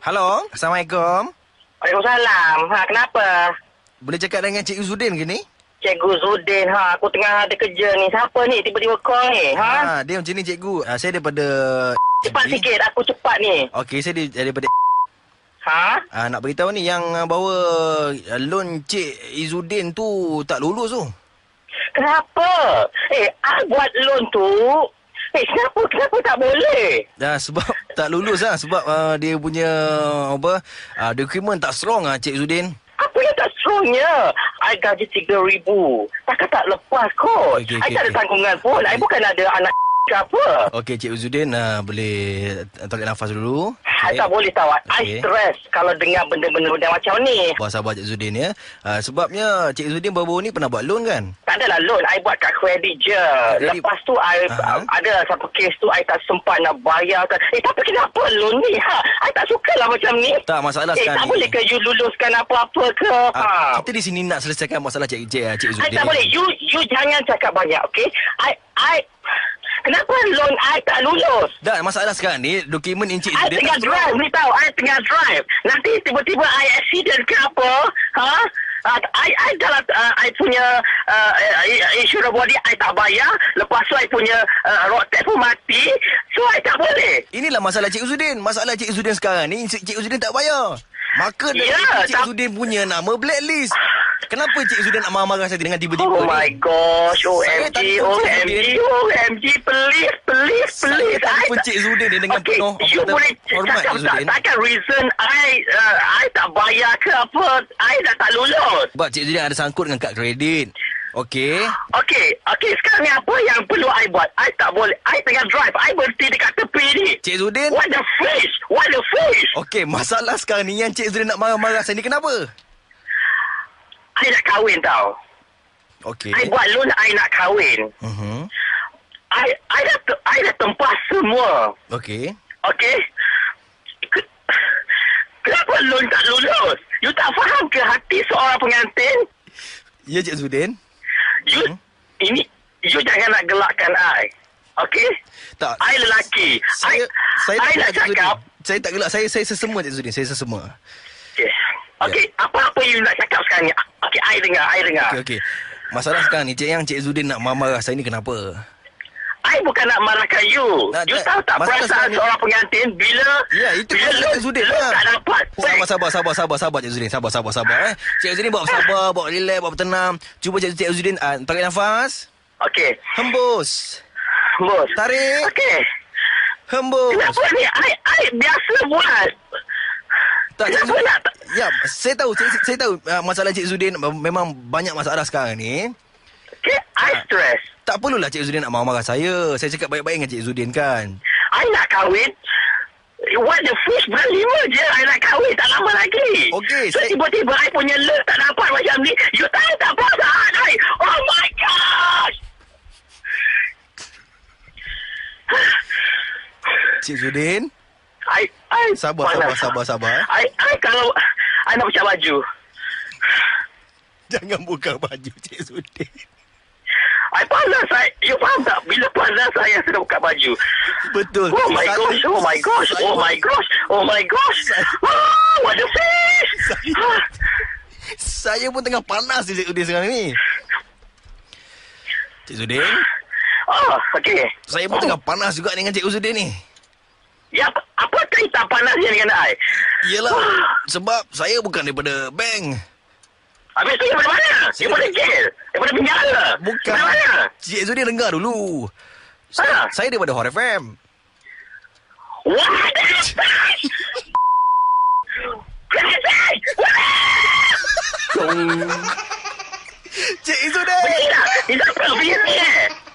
Halo, Assalamualaikum. Waalaikumsalam. Kenapa? Boleh cakap dengan Cik Zudin ke ni? Cikgu Zudin, aku tengah ada kerja ni. Siapa ni tiba-tiba call ni? Dia macam ni cikgu. Saya daripada... Cepat sikit, aku cepat ni. Okey, saya daripada... nak beritahu ni yang bawa loan Cik Izzuddin tu tak lulus tu. Kenapa? I buat loan tu. Kenapa tak boleh? Sebab tak lulus lah. Sebab dia punya dokumen tak strong Cik Izzuddin. Apa yang tak strongnya? I gaji 3,000. Takkan tak lepas kot. Okay, I tak ada tanggungan pun. I bukan ada anak ke apa. Okey, Cik Izzuddin boleh tarik nafas dulu. I tak boleh tahu. I stress kalau dengar benda-benda macam ni. Sabar Cik Izzuddin ya. Sebabnya Cik Izzuddin baru-baru ni pernah buat loan kan? Tak adalah loan. I buat kat kredit je. Lepas tu I ada satu kes tu I tak sempat nak bayar. Tapi kenapa loan ni? I tak suka lah macam ni. Tak masalah sekarang tak boleh ke you luluskan apa-apa ke? Kita di sini nak selesaikan masalah Cik Izzuddin. I tak boleh. You jangan cakap banyak, okey? Kenapa loan I tak lulus? Dah, masalah sekarang ni dokumen Encik I tengah drive ni tahu. I tengah drive. Nanti tiba-tiba I accident ke apa? I dalam I punya insurance body I tak bayar. Lepas tu I punya road tax pun mati. So I tak boleh. Inilah masalah Cik Izzuddin. Masalah Cik Izzuddin sekarang ni Cik Izzuddin tak bayar. Maka Cik Izzuddin punya nama blacklist. Kenapa Cik Izzuddin nak marah-marah saya dengan tiba-tiba ni? Oh my gosh, OMG, please. Saya tak Cik Izzuddin dengan penuh hormat Cik Izzuddin. Takkan reason I tak bayar ke apa, I dah tak lulus. Sebab Cik Izzuddin ada sangkut dengan kad kredit. Okey, sekarang ni apa yang perlu I buat? I tak boleh. I tengah drive. I berhenti dekat tepi ni. Cik Izzuddin. What the fish? Okey, masalah sekarang ni yang Cik Izzuddin nak marah-marah saya ni kenapa? I nak kahwin tau. Okey. I buat loan I nak kahwin. I dah tempah semua. Okey. Kenapa loan tak lulus? You tak faham ke hati seorang pengantin? Ya Cik Izzuddin. You jangan nak gelakkan I. Okey? Tak. I lelaki. Saya nak cakap. Saya tak gelak. Saya sesemua Cik Izzuddin. Saya sesemua. Okey, apa-apa you nak cakap sekarang ni? Okey, I dengar. Okey. Masalah sekarang ni Cik Izzuddin nak marah-marah saya ni kenapa? I bukan nak marahkan you. You tahu tak perasaan seorang pengantin bila itu Cik Izzuddin lah. Tak dapat. Sabar Cik Izzuddin. Sabar. Cik Izzuddin bawa sabar, bawa relax, bawa tenang. Cuba Cik Izzuddin tarik nafas. Okey. Hembus. Tarik. Okey. Hembus. Kenapa ni? I biasa buat. Tak, saya tahu masalah Cik Izzuddin memang banyak masalah sekarang ni. Okay, I stress. Tak perlulah Cik Izzuddin nak marah-marah saya. Saya cakap baik-baik dengan Cik Izzuddin kan. I nak kahwin. What the fish, bulan 5 je I nak kahwin, tak lama lagi. Okey, so tiba-tiba I punya love tak dapat macam ni. You tahu tak perasaan I? Oh my gosh. Cik Izzuddin. Sabar. I kalau I nak buka baju. Jangan buka baju Cik Izzuddin. I panas. You faham tak? Bila panas saya sudah buka baju. Betul. Oh my gosh. What the fish. Saya pun tengah panas Cik Izzuddin sekarang ni. Cik Izzuddin. Okey. Saya pun tengah panas juga dengan Cik Izzuddin ni. Ya, apa kaitan panasnya dengan I? Yelah, sebab saya bukan daripada bank. Habis tu daripada mana? Daripada jail? Daripada penjara? Bukan. Daripada mana? Cik Izzuddin dengar dulu. Saya daripada Hot FM. What? Cik Izzuddin. Is that busy?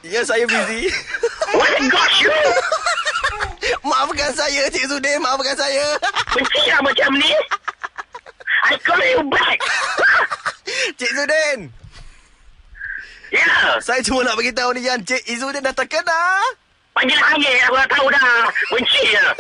Ya, saya busy. What the gosh you? Maafkan saya Cik Izzuddin, maafkan saya. Benci lah macam ni. I call you back. Cik Izzuddin. Ya. Saya cuma nak beritahu ni yang Cik Izzuddin dah terkena. Panggil angin, aku dah tahu dah. Benci lah.